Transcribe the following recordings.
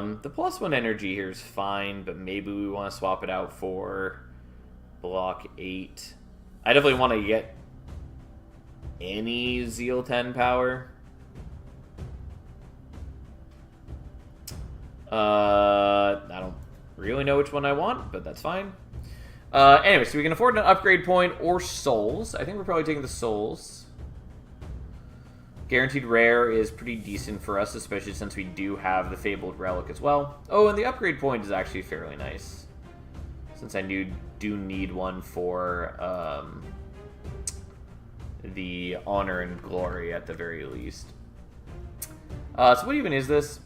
The +1 energy here is fine, but maybe we want to swap it out for block 8. I definitely want to get any Zeal 10 power. I don't really know which one I want, but that's fine. Anyway, so we can afford an upgrade point or souls. I think we're probably taking the souls. Guaranteed rare is pretty decent for us, especially since we do have the Fabled Relic as well. Oh, and the upgrade point is actually fairly nice, since I do need one for the Honor and Glory at the very least. So what even is this?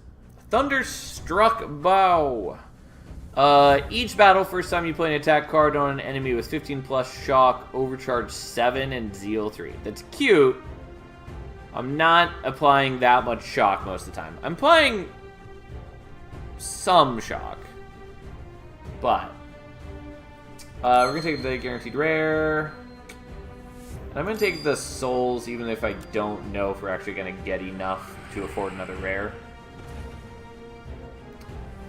Thunderstruck Bow. Each battle, first time you play an attack card on an enemy with 15 plus shock, overcharge 7 and Zeal 3. That's cute. I'm not applying that much shock most of the time. I'm applying some shock. But we're going to take the guaranteed rare. And I'm going to take the souls, even if I don't know if we're actually going to get enough to afford another rare.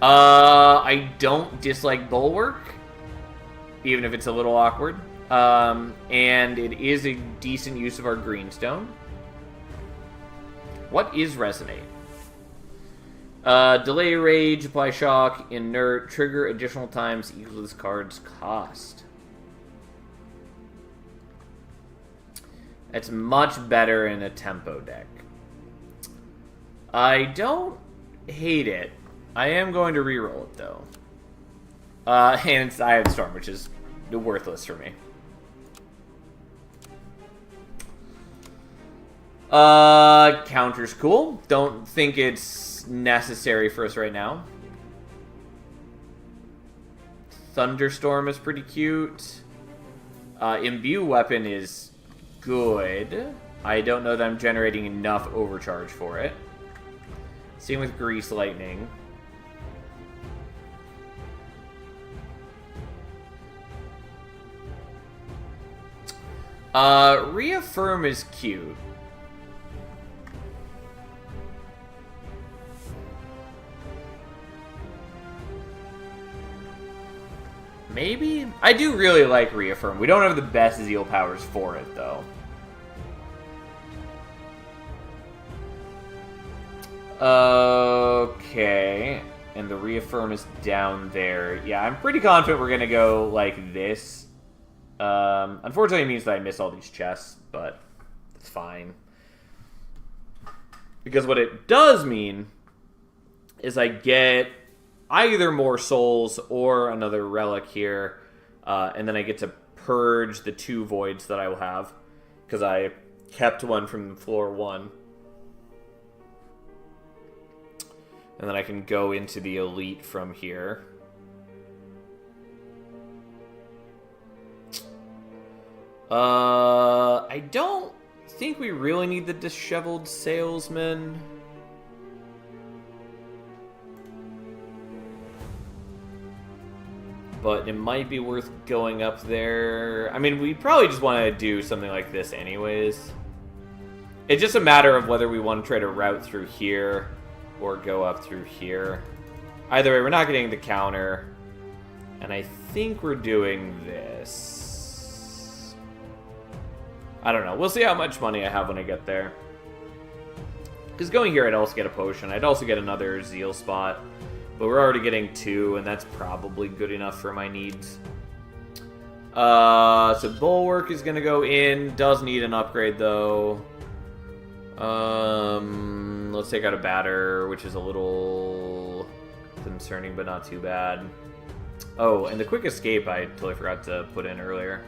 I don't dislike Bulwark, even if it's a little awkward. And it is a decent use of our greenstone. What is Resonate? Delay rage, apply shock, inert, trigger additional times equal to this card's cost. It's much better in a tempo deck. I don't hate it. I am going to reroll it, though. And it's Eye of the Storm, which is worthless for me. Counter's cool. Don't think it's necessary for us right now. Thunderstorm is pretty cute. Imbue Weapon is good. I don't know that I'm generating enough overcharge for it. Same with Grease Lightning. Reaffirm is cute. Maybe? I do really like Reaffirm. We don't have the best Zeal powers for it, though. Okay. And the Reaffirm is down there. Yeah, I'm pretty confident we're going to go like this. Unfortunately, it means that I miss all these chests, but it's fine. Because what it does mean is I get either more souls or another relic here, and then I get to purge the 2 voids that I will have, because I kept one from floor 1. And then I can go into the elite from here. I don't think we really need the Disheveled Salesman. But it might be worth going up there. I mean, we probably just want to do something like this anyways. It's just a matter of whether we want to try to route through here or go up through here. Either way, we're not getting the counter. And I think we're doing this. I don't know. We'll see how much money I have when I get there. Because going here, I'd also get a potion. I'd also get another Zeal spot. But we're already getting 2, and that's probably good enough for my needs. So Bulwark is going to go in. Does need an upgrade, though. Let's take out a Batter, which is a little concerning, but not too bad. Oh, and the Quick Escape I totally forgot to put in earlier.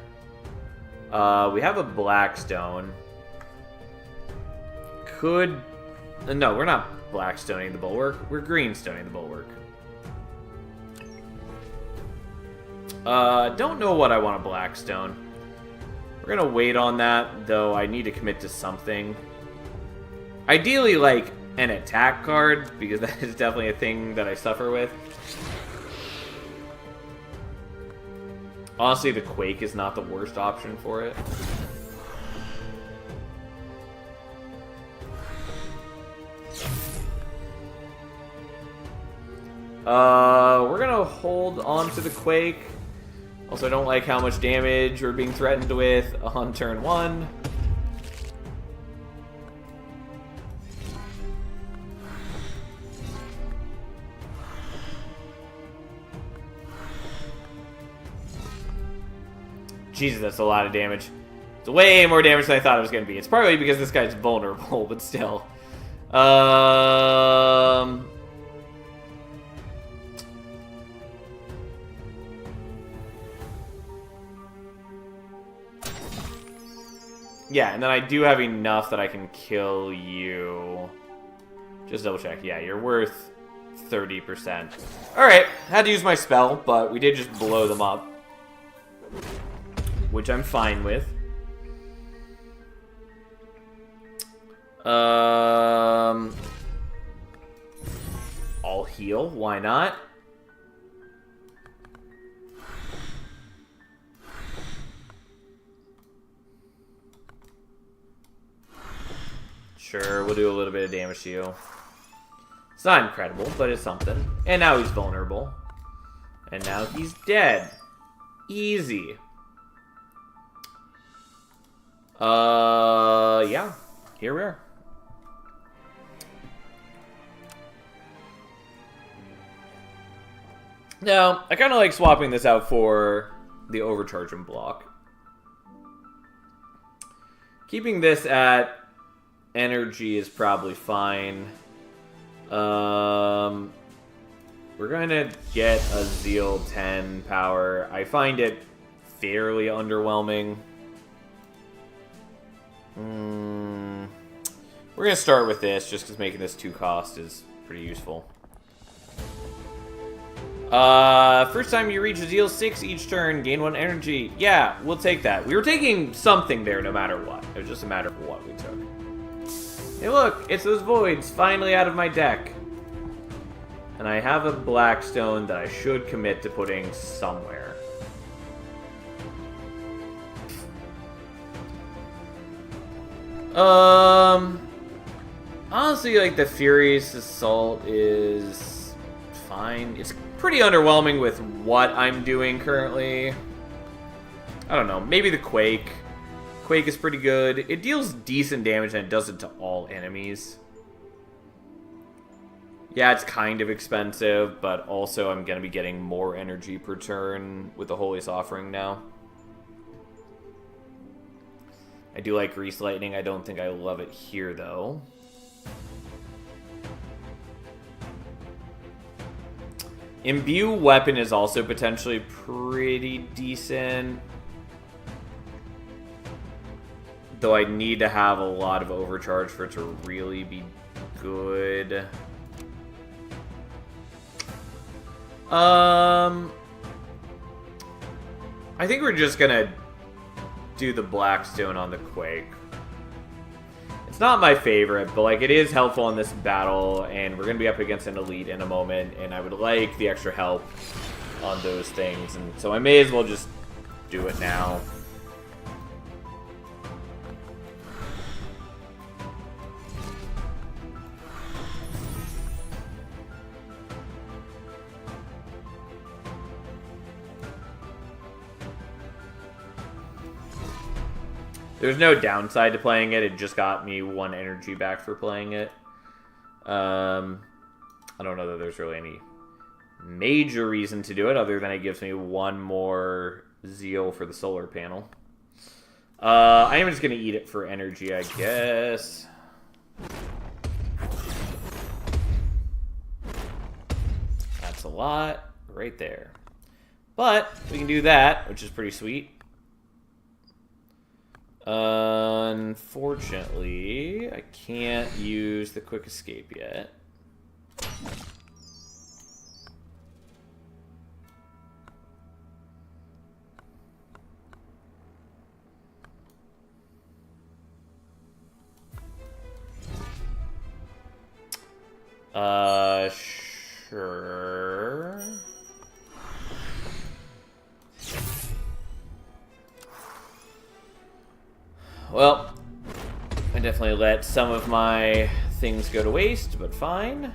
We have a Blackstone. Could... No, we're not Blackstoning the Bulwark. We're Greenstoning the Bulwark. Don't know what I want to Blackstone. We're gonna wait on that, though I need to commit to something. Ideally, like, an attack card, because that is definitely a thing that I suffer with. Honestly, the Quake is not the worst option for it. We're gonna hold on to the Quake. Also, I don't like how much damage we're being threatened with on turn 1. Jesus, that's a lot of damage. It's way more damage than I thought it was going to be. It's probably because this guy's vulnerable, but still. Yeah, and then I do have enough that I can kill you. Just double check. Yeah, you're worth 30%. Alright, had to use my spell, but we did just blow them up. Which I'm fine with. I'll heal. Why not? Sure, we'll do a little bit of damage to you. It's not incredible, but it's something. And now he's vulnerable. And now he's dead. Easy. Yeah. Here we are. Now, I kind of like swapping this out for the overcharging block. Keeping this at energy is probably fine. We're going to get a Zeal 10 power. I find it fairly underwhelming. We're going to start with this, just because making this 2 cost is pretty useful. First time you reach a Zeal 6 each turn, gain 1 energy. Yeah, we'll take that. We were taking something there no matter what. It was just a matter of what we took. Hey look, it's those voids finally out of my deck. And I have a Blackstone that I should commit to putting somewhere. Honestly, like, the Furious Assault is fine. It's pretty underwhelming with what I'm doing currently. I don't know, maybe the Quake. Quake is pretty good. It deals decent damage and it does it to all enemies. Yeah, it's kind of expensive, but also I'm going to be getting more energy per turn with the Holiest Offering now. I do like Grease Lightning. I don't think I love it here, though. Imbue Weapon is also potentially pretty decent. Though I need to have a lot of overcharge for it to really be good. I think we're just gonna do the Blackstone on the Quake. It's not my favorite, but like it is helpful in this battle, and we're gonna be up against an elite in a moment, and I would like the extra help on those things, and so I may as well just do it now. There's no downside to playing it. It just got me 1 energy back for playing it. I don't know that there's really any major reason to do it other than it gives me 1 more Zeal for the solar panel. I am just going to eat it for energy, I guess. That's a lot right there. But we can do that, which is pretty sweet. Unfortunately, I can't use the quick escape yet. Sure. Well, I definitely let some of my things go to waste, but fine.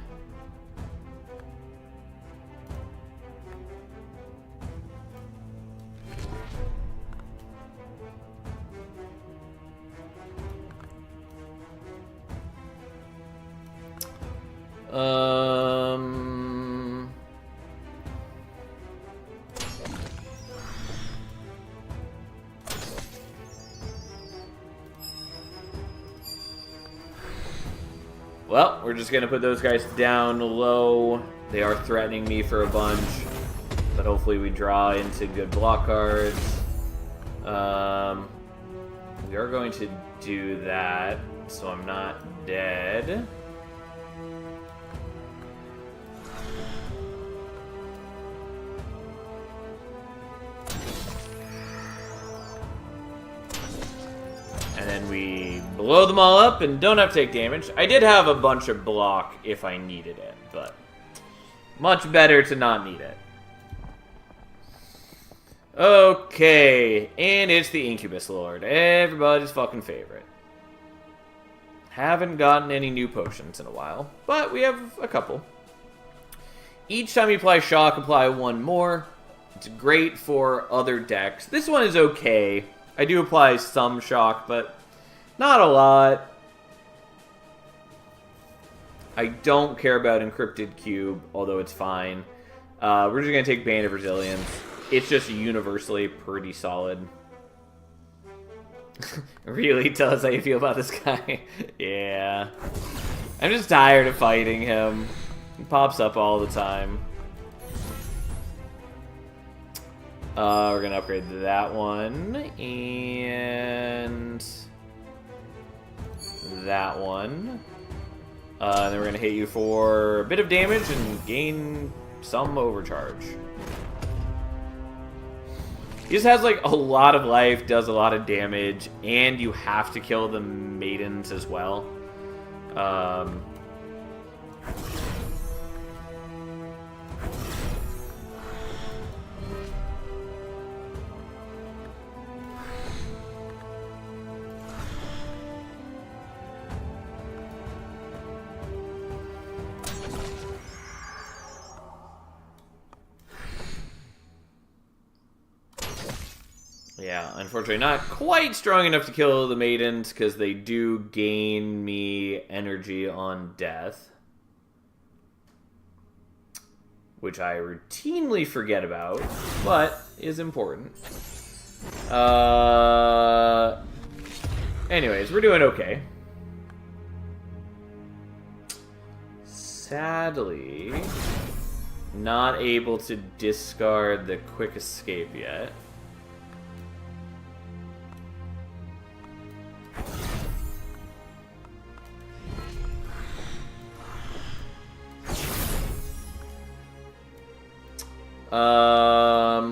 Well, we're just going to put those guys down low. They are threatening me for a bunch. But hopefully we draw into good block cards. We are going to do that, so I'm not dead. And then we blow them all up and don't have to take damage. I did have a bunch of block if I needed it, but much better to not need it. Okay, and it's the Incubus Lord. Everybody's fucking favorite. Haven't gotten any new potions in a while, but we have a couple. Each time you apply shock, apply one more. It's great for other decks. This one is okay. I do apply some shock, but not a lot. I don't care about Encrypted Cube, although it's fine. We're just going to take Band of Resilience. It's just universally pretty solid. Really? Tell us how you feel about this guy. Yeah. I'm just tired of fighting him. He pops up all the time. We're going to upgrade that one. And that one. And then we're going to hit you for a bit of damage and gain some overcharge. He just has, like, a lot of life, does a lot of damage, and you have to kill the maidens as well. Yeah, unfortunately not quite strong enough to kill the maidens, because they do gain me energy on death. Which I routinely forget about, but is important. Anyways, we're doing okay. Sadly, not able to discard the quick escape yet.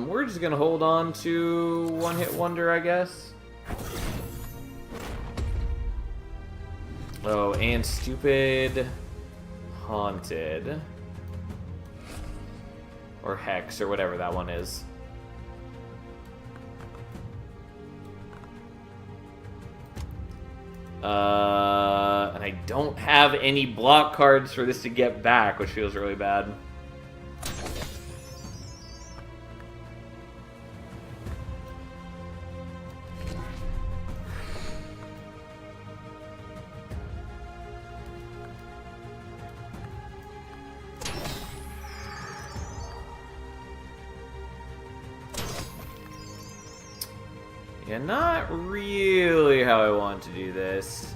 We're just gonna hold on to one-hit wonder, I guess. Oh, and stupid haunted. Or hex, or whatever that one is. And I don't have any block cards for this to get back, which feels really bad. Yeah, not really how I want to do this.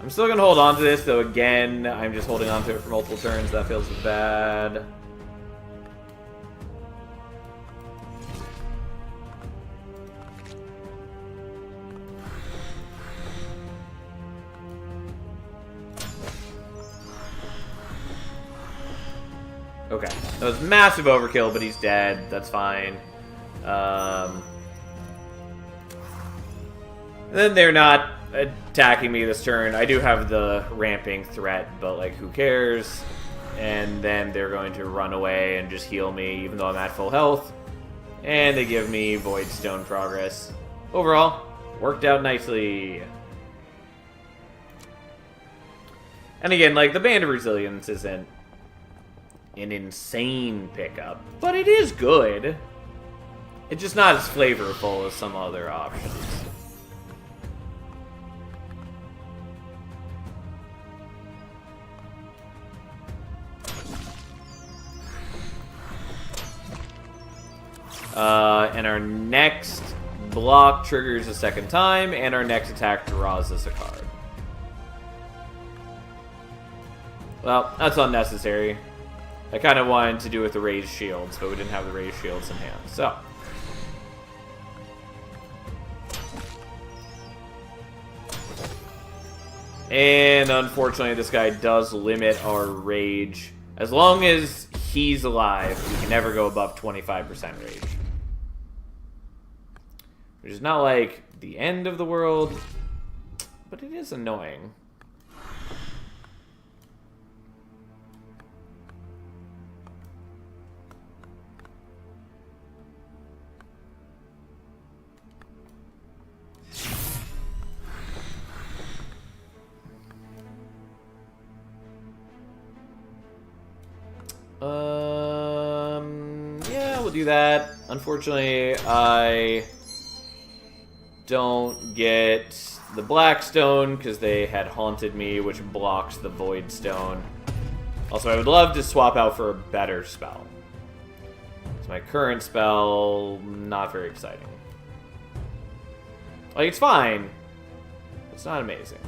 I'm still gonna hold on to this, though again, I'm just holding on to it for multiple turns. That feels bad. Okay, that was massive overkill, but he's dead. That's fine. Then they're not attacking me this turn. I do have the ramping threat, but, like, who cares? And then they're going to run away and just heal me, even though I'm at full health. And they give me Void Stone progress. Overall, worked out nicely. And again, like, the Band of Resilience isn't an insane pickup, but it is good. It's just not as flavorful as some other options. And our next block triggers a second time, and our next attack draws us a card. Well, that's unnecessary. I kind of wanted to do with the raised shields, but we didn't have the raised shields in hand, so. And unfortunately, this guy does limit our rage. As long as he's alive, we can never go above 25% rage. Which is not like the end of the world, but it is annoying. Yeah, we'll do that. Unfortunately, I don't get the black stone because they had haunted me, which blocks the void stone. Also, I would love to swap out for a better spell. So my current spell, not very exciting. Like, it's fine. It's not amazing.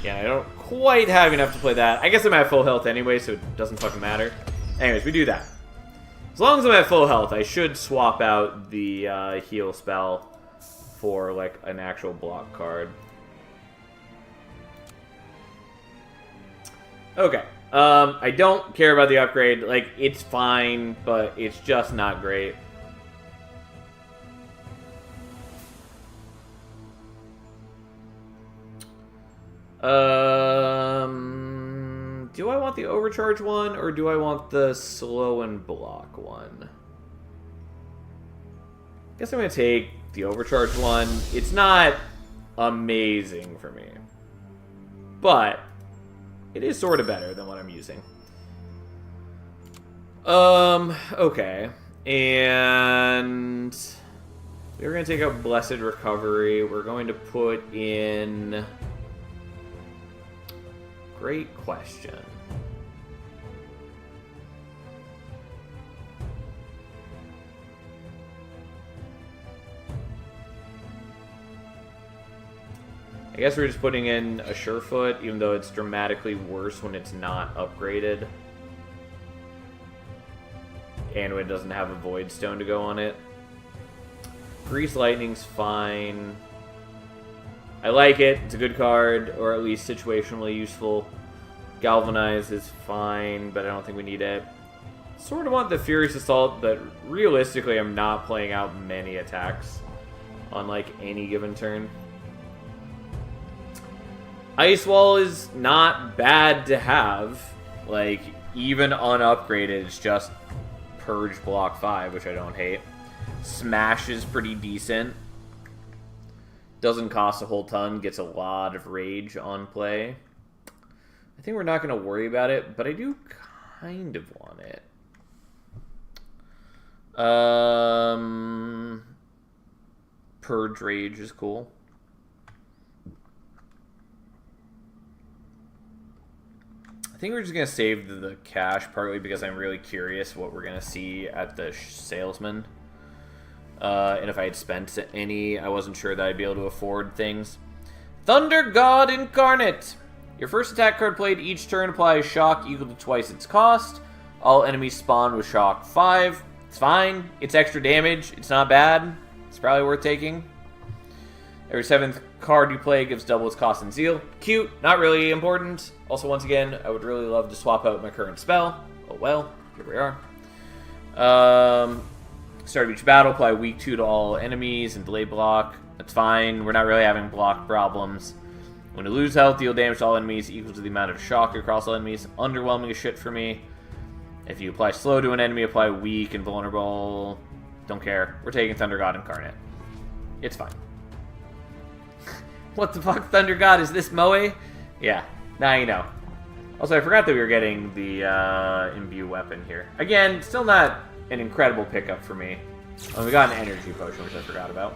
Yeah, I don't quite have enough to play that. I guess I'm at full health anyway, so it doesn't fucking matter. Anyways, we do that. As long as I'm at full health, I should swap out the heal spell for, like, an actual block card. Okay. I don't care about the upgrade. Like, it's fine, but it's just not great. Do I want the overcharge one, or do I want the slow and block one? I guess I'm going to take the overcharge one. It's not amazing for me, but it is sort of better than what I'm using. Okay. And we're going to take out Blessed Recovery. We're going to put in... Great question. I guess we're just putting in a Surefoot, even though it's dramatically worse when it's not upgraded. And when it doesn't have a Void Stone to go on it. Grease Lightning's fine. I like it. It's a good card, or at least situationally useful. Galvanize is fine, but I don't think we need it. Sort of want the Furious Assault, but realistically, I'm not playing out many attacks on, like, any given turn. Ice Wall is not bad to have. Like, even unupgraded, it's just Purge Block 5, which I don't hate. Smash is pretty decent. Doesn't cost a whole ton, gets a lot of rage on play. I think we're not going to worry about it, but I do kind of want it. Purge Rage is cool. I think we're just going to save the cash, partly because I'm really curious what we're going to see at the salesman. And if I had spent any, I wasn't sure that I'd be able to afford things. Thunder God Incarnate! Your first attack card played each turn applies shock equal to twice its cost. All enemies spawn with shock 5. It's fine. It's extra damage. It's not bad. It's probably worth taking. Every 7th card you play gives double its cost in Zeal. Cute. Not really important. Also, once again, I would really love to swap out my current spell. Oh well. Here we are. Start of each battle, apply weak 2 to all enemies and delay block. That's fine. We're not really having block problems. When you lose health, deal damage to all enemies equal to the amount of shock across all enemies. Underwhelming as shit for me. If you apply slow to an enemy, apply weak and vulnerable. Don't care. We're taking Thunder God Incarnate. It's fine. What the fuck, Thunder God? Is this Moe? Yeah, now you know. Also, I forgot that we were getting the Imbue weapon here. Again, still not an incredible pickup for me. Oh, we got an energy potion, which I forgot about.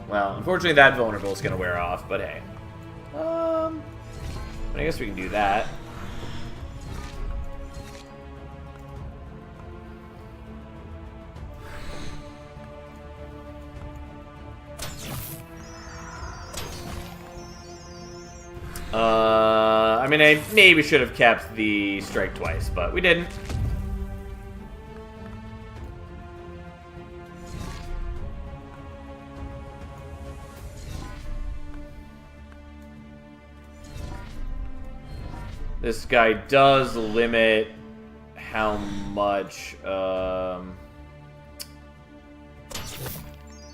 Well, unfortunately that vulnerable is going to wear off, but hey. I guess we can do that. I mean, I maybe should have kept the strike twice, but we didn't. This guy does limit how much,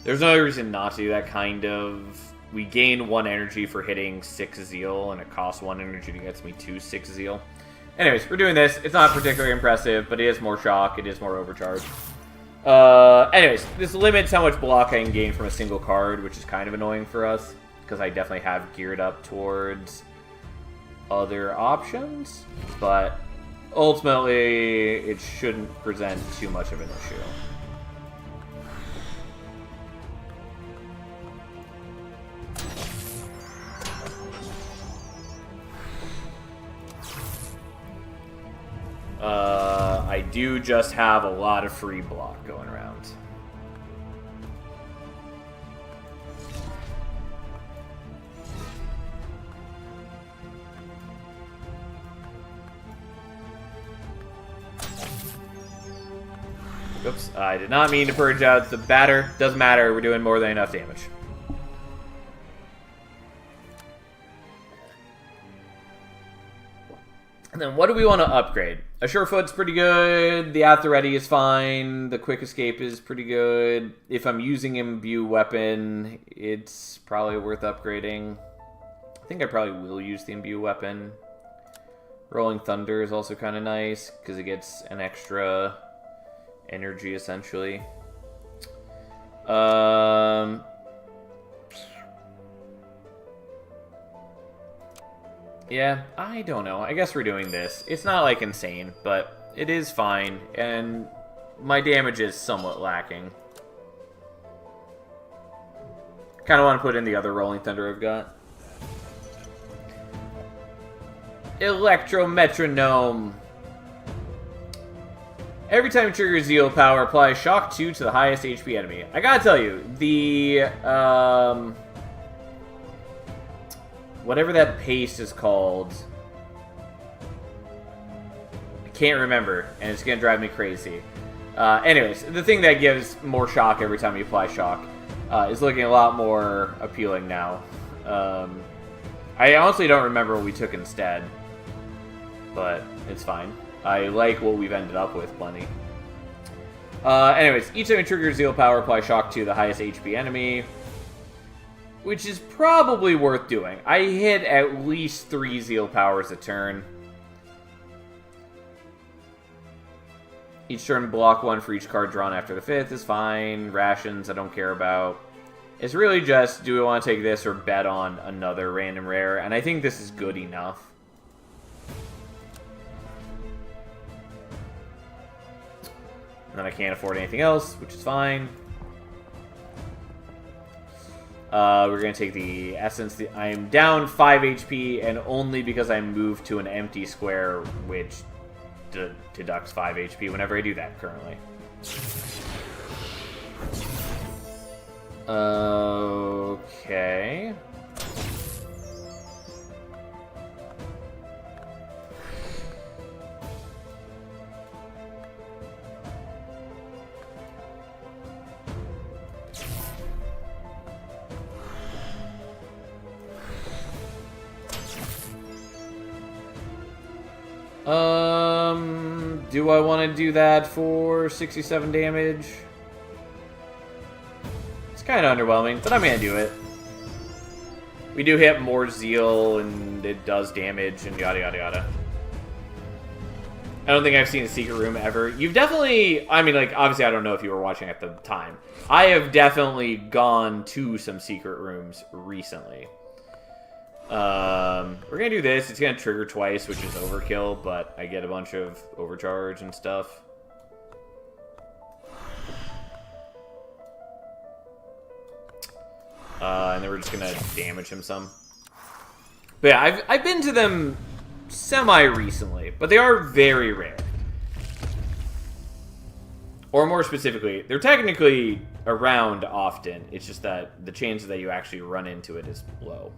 there's no reason not to do that, kind of. We gain 1 energy for hitting 6 Zeal, and it costs 1 energy to get me to 6 Zeal. Anyways, we're doing this. It's not particularly impressive, but it is more shock. It is more overcharge. Anyways, this limits how much block I can gain from a single card, which is kind of annoying for us, because I definitely have geared up towards other options, but ultimately it shouldn't present too much of an issue. I do just have a lot of free block going around. Oops, I did not mean to purge out the batter. Doesn't matter, we're doing more than enough damage. And then what do we want to upgrade? A Surefoot's pretty good, the At the Ready is fine, the Quick Escape is pretty good. If I'm using Imbue Weapon, it's probably worth upgrading. I think I probably will use the Imbue Weapon. Rolling Thunder is also kind of nice, because it gets an extra energy, essentially. Yeah, I don't know. I guess we're doing this. It's not, like, insane, but it is fine, and my damage is somewhat lacking. Kind of want to put in the other Rolling Thunder I've got. Electro Metronome. Every time you trigger Zeal Power, apply Shock 2 to the highest HP enemy. I gotta tell you, the, whatever that paste is called, I can't remember, and it's gonna drive me crazy. Anyways, the thing that gives more shock every time you apply shock is looking a lot more appealing now. I honestly don't remember what we took instead, but it's fine. I like what we've ended up with plenty. Anyways, each time you trigger Zeal Power, apply Shock to the highest HP enemy, which is probably worth doing. I hit at least 3 Zeal Powers a turn. Each turn, block 1 for each card drawn after the 5th is fine. Rations, I don't care about. It's really just, do we want to take this or bet on another random rare? And I think this is good enough. And then I can't afford anything else, which is fine. We're going to take the Essence. I'm down 5 HP, and only because I moved to an empty square, which deducts 5 HP whenever I do that currently. Okay. Do I want to do that for 67 damage? It's kind of underwhelming, but I'm going to do it. We do hit more Zeal, and it does damage, and yada yada yada. I don't think I've seen a secret room ever. You've definitely, I mean, like, obviously I don't know if you were watching at the time. I have definitely gone to some secret rooms recently. We're gonna do this. It's gonna trigger twice, which is overkill, but I get a bunch of overcharge and stuff. And then we're just gonna damage him some. But yeah, I've been to them semi-recently, but they are very rare. Or more specifically, they're technically around often. It's just that the chances that you actually run into it is low.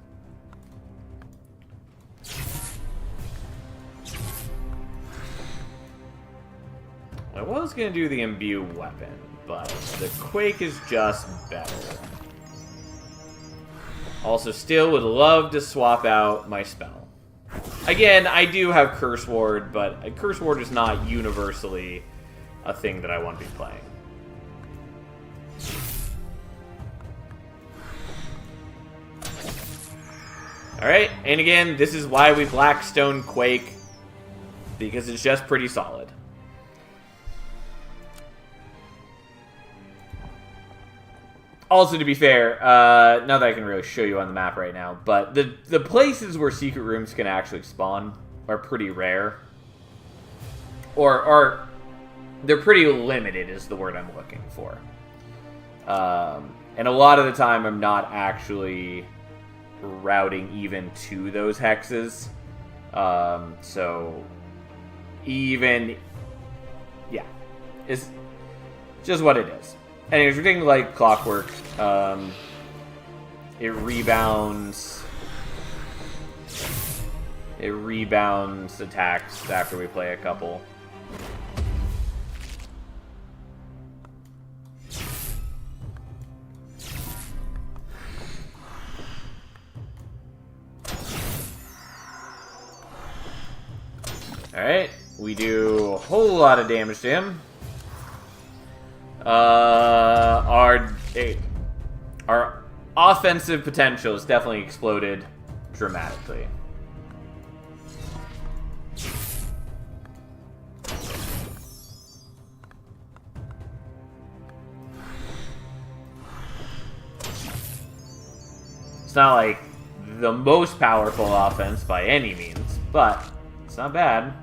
I was going to do the imbue weapon, but the quake is just better. Also, still would love to swap out my spell. Again, I do have Curse Ward, but Curse Ward is not universally a thing that I want to be playing. Alright, and again, this is why we Blackstone Quake, because it's just pretty solid. Also, to be fair, not that I can really show you on the map right now, but the places where secret rooms can actually spawn are pretty rare. Or they're pretty limited is the word I'm looking for. And a lot of the time I'm not actually routing even to those hexes. So even, yeah, it's just what it is. Anyways, we're taking like Clockwork. It rebounds. It rebounds attacks after we play a couple. Alright, we do a whole lot of damage to him. Our offensive potential has definitely exploded dramatically. It's not like the most powerful offense by any means, but it's not bad.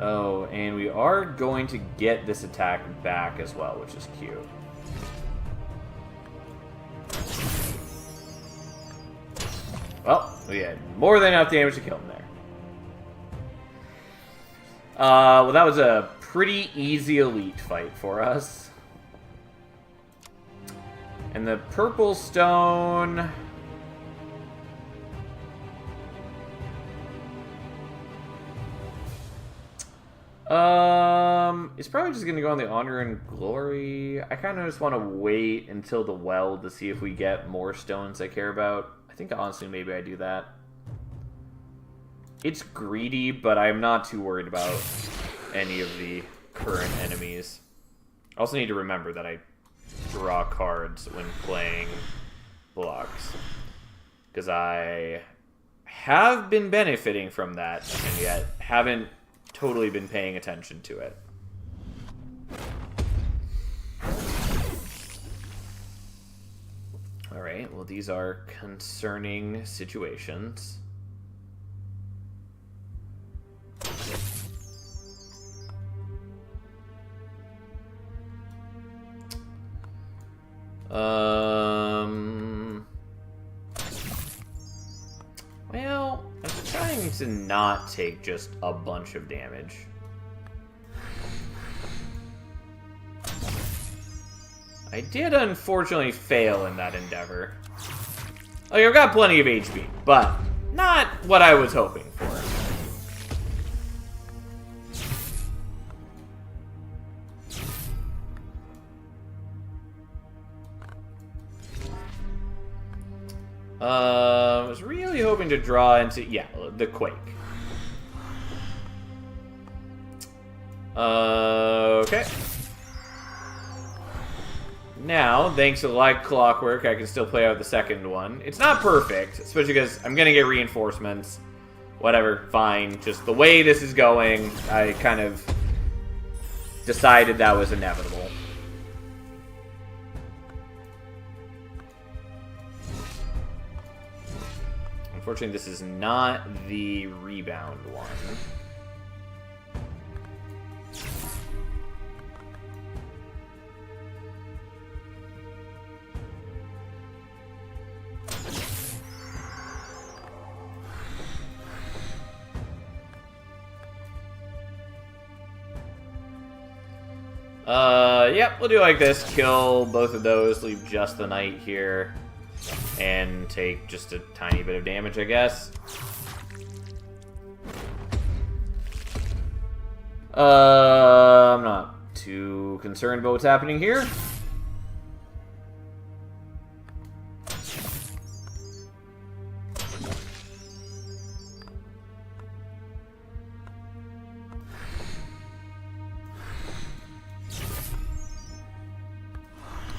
Oh, and we are going to get this attack back as well, which is cute. Well, we had more than enough damage to kill him there. Well, that was a pretty easy elite fight for us. And the purple stone... It's probably just gonna go on the honor and glory. I kind of just want to wait until the weld to see if we get more stones I care about. I think honestly maybe I do that. It's greedy, but I'm not too worried about any of the current enemies. I also need to remember that I draw cards when playing blocks, because I have been benefiting from that and yet haven't totally been paying attention to it. Alright, well these are concerning situations. Well, I'm trying to not take just a bunch of damage. I did unfortunately fail in that endeavor. Like, I've got plenty of HP, but not what I was hoping for. I was really hoping to draw into, yeah, the Quake. Okay. Now, thanks to like Clockwork, I can still play out the second one. It's not perfect, especially because I'm going to get reinforcements. Whatever, fine. Just the way this is going, I kind of decided that was inevitable. Unfortunately, this is not the rebound one. Yep, we'll do like this. Kill both of those, leave just the knight here, and take just a tiny bit of damage, I guess. I'm not too concerned about what's happening here.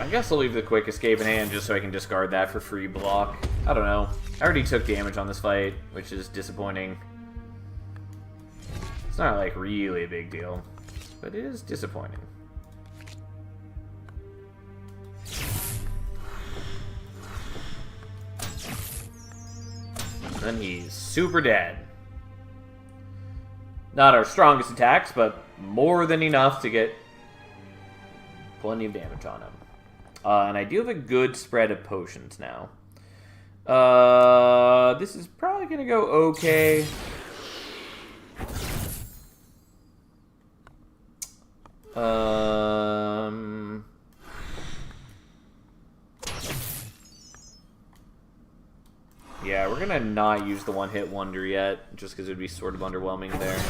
I guess I'll leave the quick escape in hand just so I can discard that for free block. I don't know. I already took damage on this fight, which is disappointing. It's not, like, really a big deal, but it is disappointing. Then he's super dead. Not our strongest attacks, but more than enough to get plenty of damage on him. And I do have a good spread of potions now. This is probably going to go okay. Yeah, we're going to not use the one-hit wonder yet, just because it would be sort of underwhelming there.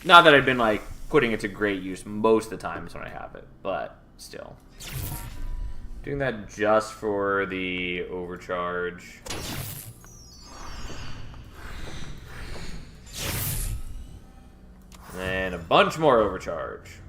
Not that I've been, like, putting it to great use most of the times when I have it, but still. Doing that just for the overcharge. And a bunch more overcharge.